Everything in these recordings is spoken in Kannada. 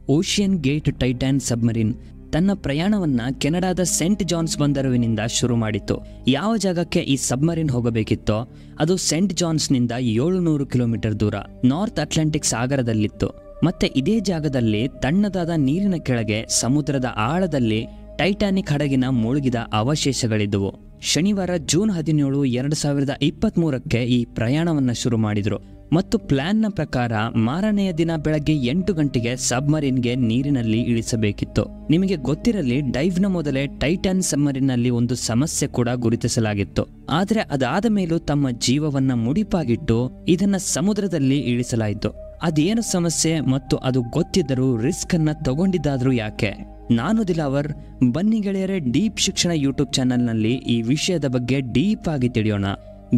ಓಷಿಯನ್ ಗೇಟ್ ಟೈಟಾನ್ ಸಬ್ಮರೀನ್ ತನ್ನ ಪ್ರಯಾಣವನ್ನ ಕೆನಡಾದ ಸೆಂಟ್ ಜಾನ್ಸ್ ಬಂದರುವಿನಿಂದ ಶುರು ಮಾಡಿತು. ಯಾವ ಜಾಗಕ್ಕೆ ಈ ಸಬ್ಮರೀನ್ ಹೋಗಬೇಕಿತ್ತೋ ಅದು ಸೆಂಟ್ ಜಾನ್ಸ್ನಿಂದ 700 ಕಿಲೋಮೀಟರ್ ದೂರ ನಾರ್ತ್ ಅಟ್ಲಾಂಟಿಕ್ ಸಾಗರದಲ್ಲಿತ್ತು. ಮತ್ತೆ ಇದೇ ಜಾಗದಲ್ಲಿ ತಣ್ಣದಾದ ನೀರಿನ ಕೆಳಗೆ ಸಮುದ್ರದ ಆಳದಲ್ಲಿ ಟೈಟಾನಿಕ್ ಹಡಗಿನ ಮುಳುಗಿದ ಅವಶೇಷಗಳಿದ್ದವು. ಶನಿವಾರ ಜೂನ್ 17, 2023ಕ್ಕೆ ಈ ಪ್ರಯಾಣವನ್ನ ಶುರು ಮಾಡಿದ್ರು ಮತ್ತು ಪ್ಲಾನ್ನ ಪ್ರಕಾರ ಮಾರನೆಯ ದಿನ ಬೆಳಗ್ಗೆ 8 ಗಂಟೆಗೆ ಸಬ್ಮರೀನ್ಗೆ ನೀರಿನಲ್ಲಿ ಇಳಿಸಬೇಕಿತ್ತು. ನಿಮಗೆ ಗೊತ್ತಿರಲಿ, ಡೈವ್ನ ಮೊದಲೇ ಟೈಟಾನ್ ಸಬ್ಮರೀನ್ನಲ್ಲಿ ಒಂದು ಸಮಸ್ಯೆ ಕೂಡ ಗುರುತಿಸಲಾಗಿತ್ತು. ಆದರೆ ಅದಾದ ಮೇಲೂ ತಮ್ಮ ಜೀವವನ್ನ ಮುಡಿಪಾಗಿಟ್ಟು ಇದನ್ನ ಸಮುದ್ರದಲ್ಲಿ ಇಳಿಸಲಾಯಿತು. ಅದೇನು ಸಮಸ್ಯೆ ಮತ್ತು ಅದು ಗೊತ್ತಿದ್ದರೂ ರಿಸ್ಕ್ ಅನ್ನ ತಗೊಂಡಿದ್ದಾದ್ರೂ ಯಾಕೆ? ನಾನು ದಿಲಾವರ್. ಬನ್ನಿ ಗೆಳೆಯರೆ, ಡೀಪ್ ಶಿಕ್ಷಣ ಯೂಟ್ಯೂಬ್ ಚಾನೆಲ್ನಲ್ಲಿ ಈ ವಿಷಯದ ಬಗ್ಗೆ ಡೀಪ್ ಆಗಿ ತಿಳಿಯೋಣ.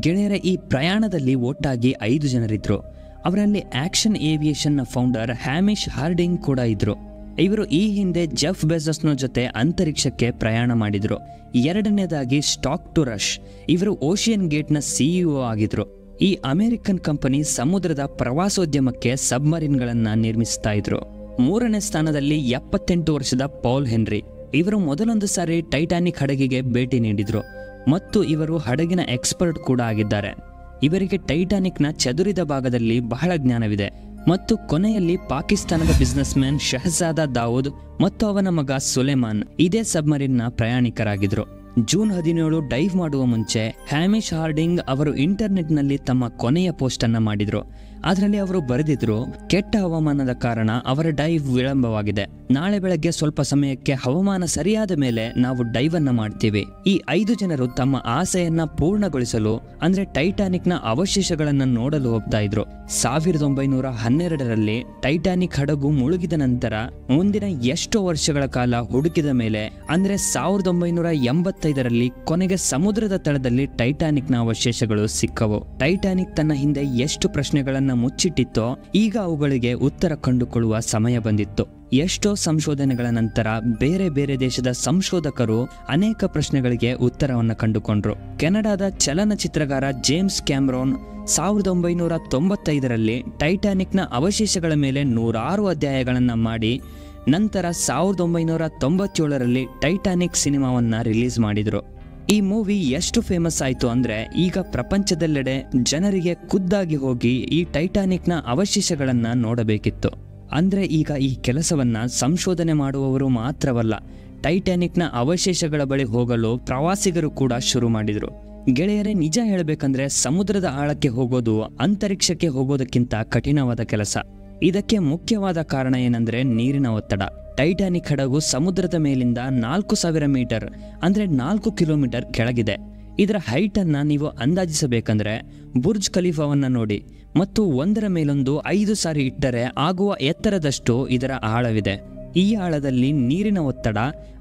ಗೆಳೆಯರ, ಈ ಪ್ರಯಾಣದಲ್ಲಿ ಒಟ್ಟಾಗಿ 5 ಜನರಿದ್ರು. ಅವರಲ್ಲಿ ಆಕ್ಷನ್ ಏವಿಯೇಷನ್ನ ಫೌಂಡರ್ ಹ್ಯಾಮಿಶ್ ಹಾರ್ಡಿಂಗ್ ಕೂಡ ಇದ್ರು. ಇವರು ಈ ಹಿಂದೆ ಜೆಫ್ ಬೆಜೋಸ್ನ ಜೊತೆ ಅಂತರಿಕ್ಷಕ್ಕೆ ಪ್ರಯಾಣ ಮಾಡಿದ್ರು. ಎರಡನೇದಾಗಿ ಸ್ಟಾಕ್ ಟು ರಶ್, ಇವರು ಓಷಿಯನ್ ಗೇಟ್ನ CEO ಆಗಿದ್ರು. ಈ ಅಮೆರಿಕನ್ ಕಂಪನಿ ಸಮುದ್ರದ ಪ್ರವಾಸೋದ್ಯಮಕ್ಕೆ ಸಬ್ಮರೀನ್ಗಳನ್ನ ನಿರ್ಮಿಸ್ತಾ ಇದ್ರು. ಮೂರನೇ ಸ್ಥಾನದಲ್ಲಿ 78 ವರ್ಷದ ಪೌಲ್ ಹೆನ್ರಿ. ಇವರು ಮೊದಲೊಂದು ಸಾರಿ ಟೈಟಾನಿಕ್ ಹಡಗಿಗೆ ಭೇಟಿ ನೀಡಿದ್ರು ಮತ್ತು ಇವರು ಹಡಗಿನ ಎಕ್ಸ್ಪರ್ಟ್ ಕೂಡ ಆಗಿದ್ದಾರೆ. ಇವರಿಗೆ ಟೈಟಾನಿಕ್ನ ಚದುರಿದ ಭಾಗದಲ್ಲಿ ಬಹಳ ಜ್ಞಾನವಿದೆ. ಮತ್ತು ಕೊನೆಯಲ್ಲಿ ಪಾಕಿಸ್ತಾನದ ಬಿಸ್ನೆಸ್ ಮ್ಯಾನ್ ಶಹಜಾದ ದಾವೂದ್ ಮತ್ತು ಅವನ ಮಗ ಸುಲೇಮಾನ್ ಇದೇ ಸಬ್ಮರೀನ್ನ ಪ್ರಯಾಣಿಕರಾಗಿದ್ರು. ಜೂನ್ 17 ಡೈವ್ ಮಾಡುವ ಮುಂಚೆ ಹ್ಯಾಮಿಶ್ ಹಾರ್ಡಿಂಗ್ ಅವರು ಇಂಟರ್ನೆಟ್ನಲ್ಲಿ ತಮ್ಮ ಕೊನೆಯ ಪೋಸ್ಟ್ ಅನ್ನ ಮಾಡಿದ್ರು. ಅದರಲ್ಲಿ ಅವರು ಬರೆದಿದ್ರು, ಕೆಟ್ಟ ಹವಾಮಾನದ ಕಾರಣ ಅವರ ಡೈವ್ ವಿಳಂಬವಾಗಿದೆ. ನಾಳೆ ಬೆಳಗ್ಗೆ ಸ್ವಲ್ಪ ಸಮಯಕ್ಕೆ ಹವಾಮಾನ ಸರಿಯಾದ ಮೇಲೆ ನಾವು ಡೈವ್ ಅನ್ನ ಮಾಡ್ತೀವಿ. ಈ 5 ಜನರು ತಮ್ಮ ಆಸೆಯನ್ನ ಪೂರ್ಣಗೊಳಿಸಲು ಅಂದ್ರೆ ಟೈಟಾನಿಕ್ನ ಅವಶೇಷಗಳನ್ನ ನೋಡಲು ಹೋಗ್ತಾ ಇದ್ರು. 1912ರಲ್ಲಿ ಟೈಟಾನಿಕ್ ಹಡಗು ಮುಳುಗಿದ ನಂತರ ಮುಂದಿನ ಎಷ್ಟೋ ವರ್ಷಗಳ ಕಾಲ ಹುಡುಕಿದ ಮೇಲೆ ಅಂದ್ರೆ 1985ರಲ್ಲಿ ಕೊನೆಗೆ ಸಮುದ್ರದ ತಳದಲ್ಲಿ ಟೈಟಾನಿಕ್ನ ಅವಶೇಷಗಳು ಸಿಕ್ಕವು. ಟೈಟಾನಿಕ್ ತನ್ನ ಹಿಂದೆ ಎಷ್ಟು ಪ್ರಶ್ನೆಗಳನ್ನ ಮುಚ್ಚಿಟ್ಟಿತ್ತೋ ಈಗ ಅವುಗಳಿಗೆ ಉತ್ತರ ಕಂಡುಕೊಳ್ಳುವ ಸಮಯ ಬಂದಿತ್ತು. ಎಷ್ಟೋ ಸಂಶೋಧನೆಗಳ ನಂತರ ಬೇರೆ ಬೇರೆ ದೇಶದ ಸಂಶೋಧಕರು ಅನೇಕ ಪ್ರಶ್ನೆಗಳಿಗೆ ಉತ್ತರವನ್ನು ಕಂಡುಕೊಂಡ್ರು. ಕೆನಡಾದ ಚಲನಚಿತ್ರಗಾರ ಜೇಮ್ಸ್ ಕ್ಯಾಮರಾನ್ 1995ರಲ್ಲಿ ಟೈಟಾನಿಕ್ನ ಅವಶೇಷಗಳ ಮೇಲೆ 106 ಅಧ್ಯಾಯಗಳನ್ನ ಮಾಡಿ ನಂತರ 1997ರಲ್ಲಿ ಟೈಟಾನಿಕ್ ಸಿನಿಮಾವನ್ನ ರಿಲೀಸ್ ಮಾಡಿದ್ರು. ಈ ಮೂವಿ ಎಷ್ಟು ಫೇಮಸ್ ಆಯಿತು ಅಂದ್ರೆ ಈಗ ಪ್ರಪಂಚದೆಲ್ಲೆಡೆ ಜನರಿಗೆ ಖುದ್ದಾಗಿ ಹೋಗಿ ಈ ಟೈಟಾನಿಕ್ನ ಅವಶೇಷಗಳನ್ನ ನೋಡಬೇಕಿತ್ತು. ಅಂದ್ರೆ ಈಗ ಈ ಕೆಲಸವನ್ನ ಸಂಶೋಧನೆ ಮಾಡುವವರು ಮಾತ್ರವಲ್ಲ, ಟೈಟಾನಿಕ್ನ ಅವಶೇಷಗಳ ಬಳಿ ಹೋಗಲು ಪ್ರವಾಸಿಗರು ಕೂಡ ಶುರು ಮಾಡಿದ್ರು. ಗೆಳೆಯರೇ, ನಿಜ ಹೇಳಬೇಕಂದ್ರೆ ಸಮುದ್ರದ ಆಳಕ್ಕೆ ಹೋಗೋದು ಅಂತರಿಕ್ಷಕ್ಕೆ ಹೋಗೋದಕ್ಕಿಂತ ಕಠಿಣವಾದ ಕೆಲಸ. ಇದಕ್ಕೆ ಮುಖ್ಯವಾದ ಕಾರಣ ಏನಂದ್ರೆ ನೀರಿನ ಒತ್ತಡ. ಟೈಟಾನಿಕ್ ಹಡಗು ಸಮುದ್ರದ ಮೇಲಿಂದ 4000 ಮೀಟರ್ ಅಂದ್ರೆ 4 ಕಿಲೋಮೀಟರ್ ಕೆಳಗಿದೆ. ಇದರ ಹೈಟ್ ಅನ್ನ ನೀವು ಅಂದಾಜಿಸಬೇಕಂದ್ರೆ ಬುರ್ಜ್ ಖಲೀಫಾವನ್ನ ನೋಡಿ ಮತ್ತು ಒಂದರ ಮೇಲೊಂದು 5 ಸಾರಿ ಇಟ್ಟರೆ ಆಗುವ ಎತ್ತರದಷ್ಟು ಇದರ ಆಳವಿದೆ. ಈ ಆಳದಲ್ಲಿ ನೀರಿನ ಒತ್ತಡ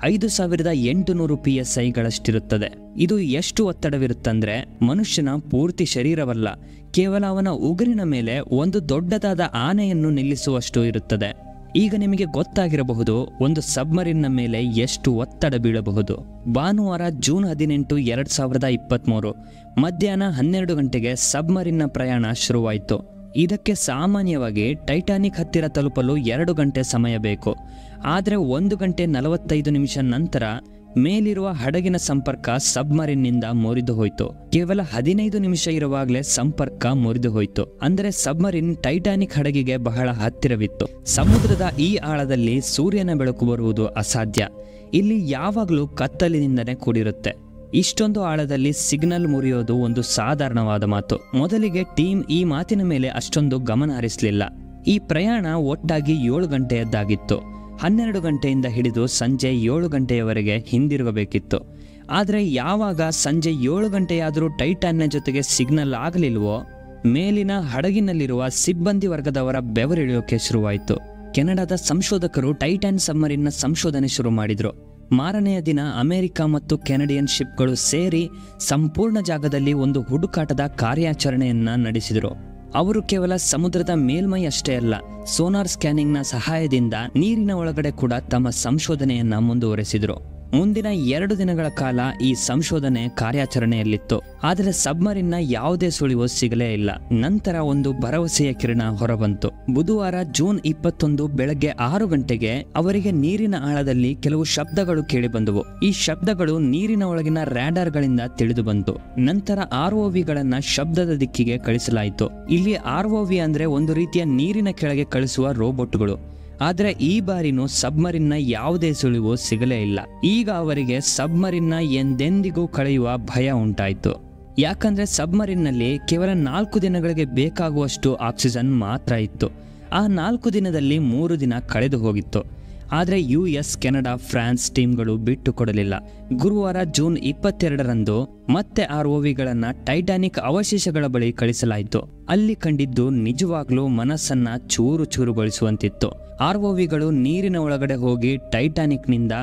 5800 PSI ಇದು ಎಷ್ಟು ಒತ್ತಡವಿರುತ್ತಂದ್ರೆ ಮನುಷ್ಯನ ಪೂರ್ತಿ ಶರೀರವಲ್ಲ, ಕೇವಲ ಅವನ ಉಗುರಿನ ಮೇಲೆ ಒಂದು ದೊಡ್ಡದಾದ ಆನೆಯನ್ನು ನಿಲ್ಲಿಸುವಷ್ಟು ಇರುತ್ತದೆ. ಈಗ ನಿಮಗೆ ಗೊತ್ತಾಗಿರಬಹುದು ಒಂದು ಸಬ್ಮರೀನ್ನ ಮೇಲೆ ಎಷ್ಟು ಒತ್ತಡ ಬೀಳಬಹುದು. ಭಾನುವಾರ ಜೂನ್ 18, 2023 ಮಧ್ಯಾಹ್ನ 12 ಗಂಟೆಗೆ ಸಬ್ಮರೀನ್ನ ಪ್ರಯಾಣ ಶುರುವಾಯಿತು. ಇದಕ್ಕೆ ಸಾಮಾನ್ಯವಾಗಿ ಟೈಟಾನಿಕ್ ಹತ್ತಿರ ತಲುಪಲು 2 ಗಂಟೆ ಸಮಯ ಬೇಕು. ಆದರೆ 1 ಗಂಟೆ 45 ನಿಮಿಷ ನಂತರ ಮೇಲಿರುವ ಹಡಗಿನ ಸಂಪರ್ಕ ಸಬ್ಮರೀನ್ನಿಂದ ಮುರಿದು ಹೋಯಿತು. ಕೇವಲ 15 ನಿಮಿಷ ಇರುವಾಗಲೇ ಸಂಪರ್ಕ ಮುರಿದು ಹೋಯಿತು. ಅಂದರೆ ಸಬ್ಮರೀನ್ ಟೈಟಾನಿಕ್ ಹಡಗಿಗೆ ಬಹಳ ಹತ್ತಿರವಿತ್ತು. ಸಮುದ್ರದ ಈ ಆಳದಲ್ಲಿ ಸೂರ್ಯನ ಬೆಳಕು ಬರುವುದು ಅಸಾಧ್ಯ. ಇಲ್ಲಿ ಯಾವಾಗಲೂ ಕತ್ತಲಿನಿಂದನೇ ಕೂಡಿರುತ್ತೆ. ಇಷ್ಟೊಂದು ಆಳದಲ್ಲಿ ಸಿಗ್ನಲ್ ಮುರಿಯೋದು ಒಂದು ಸಾಧಾರಣವಾದ ಮಾತು. ಮೊದಲಿಗೆ ಟೀಮ್ ಈ ಮಾತಿನ ಮೇಲೆ ಅಷ್ಟೊಂದು ಗಮನ ಹರಿಸಲಿಲ್ಲ. ಈ ಪ್ರಯಾಣ ಒಟ್ಟಾಗಿ 7 ಗಂಟೆಯದ್ದಾಗಿತ್ತು. 12 ಗಂಟೆಯಿಂದ ಹಿಡಿದು ಸಂಜೆ 7 ಗಂಟೆಯವರೆಗೆ ಹಿಂದಿರುಗಬೇಕಿತ್ತು. ಆದರೆ ಯಾವಾಗ ಸಂಜೆ 7 ಗಂಟೆಯಾದರೂ ಟೈಟಾನ್ನ ಜೊತೆಗೆ ಸಿಗ್ನಲ್ ಆಗಲಿಲ್ವೋ ಮೇಲಿನ ಹಡಗಿನಲ್ಲಿರುವ ಸಿಬ್ಬಂದಿ ವರ್ಗದವರ ಬೆವರಿಳಿಯೋಕೆ ಶುರುವಾಯಿತು. ಕೆನಡಾದ ಸಂಶೋಧಕರು ಟೈಟಾನ್ ಸಬ್ಮರೀನ್ನ ಸಂಶೋಧನೆ ಶುರು ಮಾಡಿದ್ರು. ಮಾರನೆಯ ದಿನ ಅಮೆರಿಕ ಮತ್ತು ಕೆನಡಿಯನ್ ಶಿಪ್ಗಳು ಸೇರಿ ಸಂಪೂರ್ಣ ಜಾಗದಲ್ಲಿ ಒಂದು ಹುಡುಕಾಟದ ಕಾರ್ಯಾಚರಣೆಯನ್ನ ನಡೆಸಿದರು. ಅವರು ಕೇವಲ ಸಮುದ್ರದ ಮೇಲ್ಮೈ ಅಷ್ಟೇ ಅಲ್ಲ, ಸೋನಾರ್ ಸ್ಕ್ಯಾನಿಂಗ್ನ ಸಹಾಯದಿಂದ ನೀರಿನ ಒಳಗಡೆ ಕೂಡ ತಮ್ಮ ಸಂಶೋಧನೆಯನ್ನ ಮುಂದುವರೆಸಿದರು. ಮುಂದಿನ 2 ದಿನಗಳ ಕಾಲ ಈ ಸಂಶೋಧನೆ ಕಾರ್ಯಾಚರಣೆಯಲ್ಲಿತ್ತು. ಆದರೆ ಸಬ್ಮರಿನ್ನ ಯಾವುದೇ ಸುಳಿವು ಸಿಗಲೇ ಇಲ್ಲ. ನಂತರ ಒಂದು ಭರವಸೆಯ ಕಿರಣ ಹೊರಬಂತು. ಬುಧವಾರ ಜೂನ್ 21 ಬೆಳಗ್ಗೆ 6 ಗಂಟೆಗೆ ಅವರಿಗೆ ನೀರಿನ ಆಳದಲ್ಲಿ ಕೆಲವು ಶಬ್ದಗಳು ಕೇಳಿಬಂದವು. ಈ ಶಬ್ದಗಳು ನೀರಿನ ಒಳಗಿನ ರ್ಯಾಡಾರ್ಗಳಿಂದ ತಿಳಿದು ಬಂತು. ನಂತರ ROVಗಳನ್ನ ಶಬ್ದದ ದಿಕ್ಕಿಗೆ ಕಳಿಸಲಾಯಿತು. ಇಲ್ಲಿ ROV ಅಂದ್ರೆ ಒಂದು ರೀತಿಯ ನೀರಿನ ಕೆಳಗೆ ಕಳಿಸುವ ರೋಬೋಟ್ಗಳು. ಆದರೆ ಈ ಬಾರಿನೂ ಸಬ್ಮರಿನ್ನ ಯಾವುದೇ ಸುಳಿವು ಸಿಗಲೇ ಇಲ್ಲ. ಈಗ ಅವರಿಗೆ ಸಬ್ಮರಿನ್ನ ಎಂದೆಂದಿಗೂ ಕಳೆಯುವ ಭಯ ಉಂಟಾಯಿತು. ಯಾಕಂದ್ರೆ ಸಬ್ಮರಿನ್ನಲ್ಲಿ ಕೇವಲ 4 ದಿನಗಳಿಗೆ ಬೇಕಾಗುವಷ್ಟು ಆಕ್ಸಿಜನ್ ಮಾತ್ರ ಇತ್ತು. ಆ 4 ದಿನದಲ್ಲಿ 3 ದಿನ ಕಳೆದು ಹೋಗಿತ್ತು. ಆದರೆ US, ಕೆನಡಾ, ಫ್ರಾನ್ಸ್ ಟೀಮ್ಗಳು ಬಿಟ್ಟು ಕೊಡಲಿಲ್ಲ. ಗುರುವಾರ ಜೂನ್ 22ರಂದು ಮತ್ತೆ ROVಗಳನ್ನ ಟೈಟಾನಿಕ್ ಅವಶೇಷಗಳ ಬಳಿ ಕಳಿಸಲಾಯಿತು. ಅಲ್ಲಿ ಕಂಡಿದ್ದು ನಿಜವಾಗ್ಲೂ ಮನಸ್ಸನ್ನ ಚೂರು ಚೂರುಗೊಳಿಸುವಂತಿತ್ತು. ROVಗಳು ನೀರಿನ ಒಳಗಡೆ ಹೋಗಿ ಟೈಟಾನಿಕ್ನಿಂದ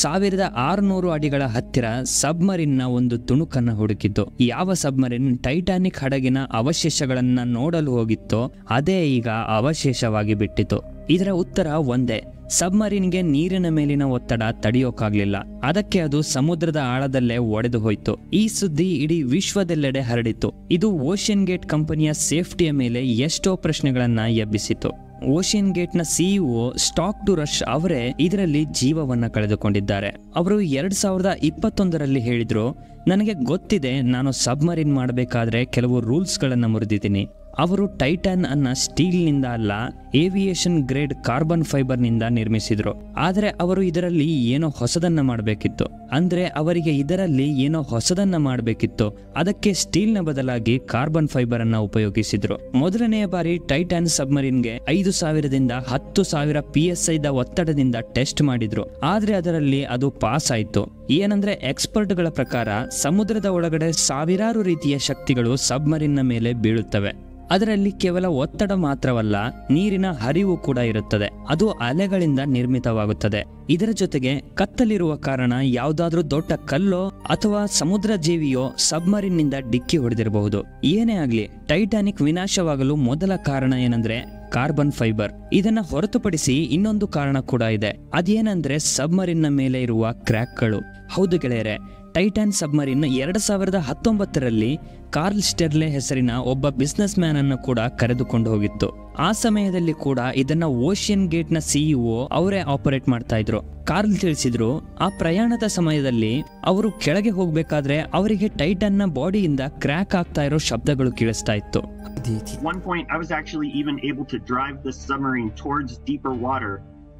1600 ಅಡಿಗಳ ಹತ್ತಿರ ಸಬ್ಮರಿನ್ನ ಒಂದು ತುಣುಕನ್ನು ಹುಡುಕಿತು. ಯಾವ ಸಬ್ಮರಿನ್ ಟೈಟಾನಿಕ್ ಹಡಗಿನ ಅವಶೇಷಗಳನ್ನ ನೋಡಲು ಹೋಗಿತ್ತೋ ಅದೇ ಈಗ ಅವಶೇಷವಾಗಿ ಬಿಟ್ಟಿತು. ಇದರ ಉತ್ತರ ಒಂದೇ: ಸಬ್ಮರಿನ್ಗೆ ನೀರಿನ ಮೇಲಿನ ಒತ್ತಡ ತಡೆಯೋಕಾಗ್ಲಿಲ್ಲ. ಅದಕ್ಕೆ ಅದು ಸಮುದ್ರದ ಆಳದಲ್ಲೇ ಒಡೆದು ಹೋಯ್ತು. ಈ ಸುದ್ದಿ ಇಡೀ ವಿಶ್ವದೆಲ್ಲೆಡೆ ಹರಡಿತು. ಇದು ಓಷನ್ ಗೇಟ್ ಕಂಪನಿಯ ಸೇಫ್ಟಿಯ ಮೇಲೆ ಎಷ್ಟೋ ಪ್ರಶ್ನೆಗಳನ್ನ ಎಬ್ಬಿಸಿತು. ಓಷನ್ ಗೇಟ್ ನ CEO ಸ್ಟಾಕ್ ಟು ರಶ್ ಅವರೇ ಇದರಲ್ಲಿ ಜೀವವನ್ನ ಕಳೆದುಕೊಂಡಿದ್ದಾರೆ. ಅವರು 2021ರಲ್ಲಿ ಹೇಳಿದ್ರು, ನನಗೆ ಗೊತ್ತಿದೆ, ನಾನು ಸಬ್ಮರಿನ್ ಮಾಡಬೇಕಾದ್ರೆ ಕೆಲವು ರೂಲ್ಸ್ಗಳನ್ನ ಮುರಿದಿದ್ದೀನಿ. ಅವರು ಟೈಟಾನ್ ಅನ್ನ ಸ್ಟೀಲ್ನಿಂದ ಅಲ್ಲ, ಏವಿಯೇಷನ್ ಗ್ರೇಡ್ ಕಾರ್ಬನ್ ಫೈಬರ್ನಿಂದ ನಿರ್ಮಿಸಿದ್ರು. ಆದರೆ ಅವರು ಇದರಲ್ಲಿ ಏನೋ ಹೊಸದನ್ನ ಮಾಡಬೇಕಿತ್ತು. ಅಂದ್ರೆ ಅವರಿಗೆ ಇದರಲ್ಲಿ ಏನೋ ಹೊಸದನ್ನ ಮಾಡಬೇಕಿತ್ತು. ಅದಕ್ಕೆ ಸ್ಟೀಲ್ನ ಬದಲಾಗಿ ಕಾರ್ಬನ್ ಫೈಬರ್ ಅನ್ನ ಉಪಯೋಗಿಸಿದ್ರು. ಮೊದಲನೆಯ ಬಾರಿ ಟೈಟಾನ್ ಸಬ್ಮರಿನ್ಗೆ 5000ದಿಂದ 10,000 PSI ಒತ್ತಡದಿಂದ ಟೆಸ್ಟ್ ಮಾಡಿದ್ರು. ಆದ್ರೆ ಅದರಲ್ಲಿ ಅದು ಪಾಸ್ ಆಯ್ತು. ಏನಂದ್ರೆ ಎಕ್ಸ್ಪರ್ಟ್ಗಳ ಪ್ರಕಾರ ಸಮುದ್ರದ ಒಳಗಡೆ ಸಾವಿರಾರು ರೀತಿಯ ಶಕ್ತಿಗಳು ಸಬ್ಮರಿನ್ನ ಮೇಲೆ ಬೀಳುತ್ತವೆ. ಅದರಲ್ಲಿ ಕೇವಲ ಒತ್ತಡ ಮಾತ್ರವಲ್ಲ, ನೀರಿನ ಹರಿವು ಕೂಡ ಇರುತ್ತದೆ. ಅದು ಅಲೆಗಳಿಂದ ನಿರ್ಮಿತವಾಗುತ್ತದೆ. ಇದರ ಜೊತೆಗೆ ಕತ್ತಲಿರುವ ಕಾರಣ ಯಾವುದಾದ್ರೂ ದೊಡ್ಡ ಕಲ್ಲೋ ಅಥವಾ ಸಮುದ್ರ ಜೀವಿಯೋ ಸಬ್ಮರಿನ್ನಿಂದ ಡಿಕ್ಕಿ ಹೊಡೆದಿರಬಹುದು. ಏನೇ ಆಗ್ಲಿ, ಟೈಟಾನಿಕ್ ವಿನಾಶವಾಗಲು ಮೊದಲ ಕಾರಣ ಏನಂದ್ರೆ ಕಾರ್ಬನ್ ಫೈಬರ್. ಇದನ್ನ ಹೊರತುಪಡಿಸಿ ಇನ್ನೊಂದು ಕಾರಣ ಕೂಡ ಇದೆ. ಅದೇನಂದ್ರೆ ಸಬ್ಮರಿನ್ನ ಮೇಲೆ ಇರುವ ಕ್ರ್ಯಾಕ್ಗಳು. ಹೌದು ಗೆಳೆಯರೆ, ಟೈಟಾನ್ ಸಬ್ಮರಿನ್ 2019ರಲ್ಲಿ ಕಾರ್ಲ್ ಸ್ಟೆರ್ಲೆ ಹೆಸರಿನ ಒಬ್ಬ ಬಿಸ್ನೆಸ್ ಮ್ಯಾನ್ ಅನ್ನು ಕೂಡ ಕರೆದುಕೊಂಡು ಹೋಗಿತ್ತು. ಆ ಸಮಯದಲ್ಲಿ ಕೂಡ ಇದನ್ನ ಓಷನ್ ಗೇಟ್ ನ CEO ಅವರೇ ಆಪರೇಟ್ ಮಾಡ್ತಾ ಇದ್ರು. ಕಾರ್ಲ್ ತಿಳಿಸಿದ್ರು, ಆ ಪ್ರಯಾಣದ ಸಮಯದಲ್ಲಿ ಅವರು ಕೆಳಗೆ ಹೋಗ್ಬೇಕಾದ್ರೆ ಅವರಿಗೆ ಟೈಟಾನ್ ನ ಬಾಡಿಯಿಂದ ಕ್ರ್ಯಾಕ್ ಆಗ್ತಾ ಇರೋ ಶಬ್ದಗಳು ಕೇಳಿಸ್ತಾ ಇತ್ತು. At one point, I was actually even able to drive the submarine towards deeper water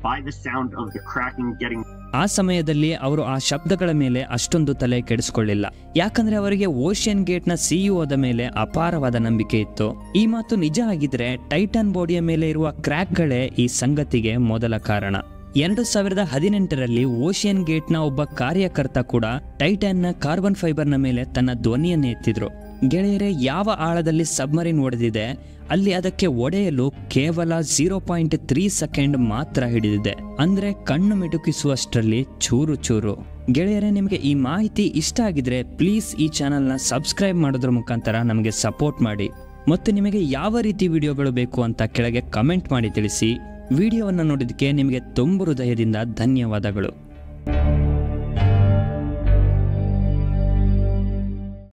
by the sound of the cracking getting. ಆ ಸಮಯದಲ್ಲಿ ಅವರು ಆ ಶಬ್ದಗಳ ಮೇಲೆ ಅಷ್ಟೊಂದು ತಲೆ ಕೆಡಿಸಿಕೊಳ್ಳಿಲ್ಲ. ಯಾಕಂದ್ರೆ ಅವರಿಗೆ ಓಷನ್ ಗೇಟ್ ನ CEOದ ಮೇಲೆ ಅಪಾರವಾದ ನಂಬಿಕೆ ಇತ್ತು. ಈ ಮಾತು ನಿಜ ಆಗಿದ್ರೆ ಟೈಟಾನ್ ಬಾಡಿಯ ಮೇಲೆ ಇರುವ ಕ್ರ್ಯಾಕ್ಗಳೇ ಈ ಸಂಗತಿಗೆ ಮೊದಲ ಕಾರಣ. 2018ರಲ್ಲಿ ಓಷನ್ ಗೇಟ್ ನ ಒಬ್ಬ ಕಾರ್ಯಕರ್ತ ಕೂಡ ಟೈಟಾನ್ ನ ಕಾರ್ಬನ್ ಫೈಬರ್ ನ ಮೇಲೆ ತನ್ನ ಧ್ವನಿಯನ್ನು ಎತ್ತಿದ್ರು. ಗೆಳೆಯರೆ, ಯಾವ ಆಳದಲ್ಲಿ ಸಬ್ಮರಿನ್ ಒಡೆದಿದೆ ಅಲ್ಲಿ ಅದಕ್ಕೆ ಒಡೆಯಲು ಕೇವಲ 0.3 ಸೆಕೆಂಡ್ ಮಾತ್ರ ಹಿಡಿದಿದೆ. ಅಂದ್ರೆ ಕಣ್ಣು ಮಿಟುಕಿಸುವಷ್ಟರಲ್ಲಿ ಚೂರು ಚೂರು. ಗೆಳೆಯರೆ, ನಿಮಗೆ ಈ ಮಾಹಿತಿ ಇಷ್ಟ ಆಗಿದ್ರೆ ಪ್ಲೀಸ್ ಈ ಚಾನಲ್ನ ಸಬ್ಸ್ಕ್ರೈಬ್ ಮಾಡೋದ್ರ ಮುಖಾಂತರ ನಮಗೆ ಸಪೋರ್ಟ್ ಮಾಡಿ. ಮತ್ತು ನಿಮಗೆ ಯಾವ ರೀತಿ ವಿಡಿಯೋಗಳು ಬೇಕು ಅಂತ ಕೆಳಗೆ ಕಮೆಂಟ್ ಮಾಡಿ ತಿಳಿಸಿ. ವಿಡಿಯೋವನ್ನು ನೋಡಿದ್ದಕ್ಕೆ ನಿಮಗೆ ತುಂಬ ಹೃದಯದಿಂದ ಧನ್ಯವಾದಗಳು.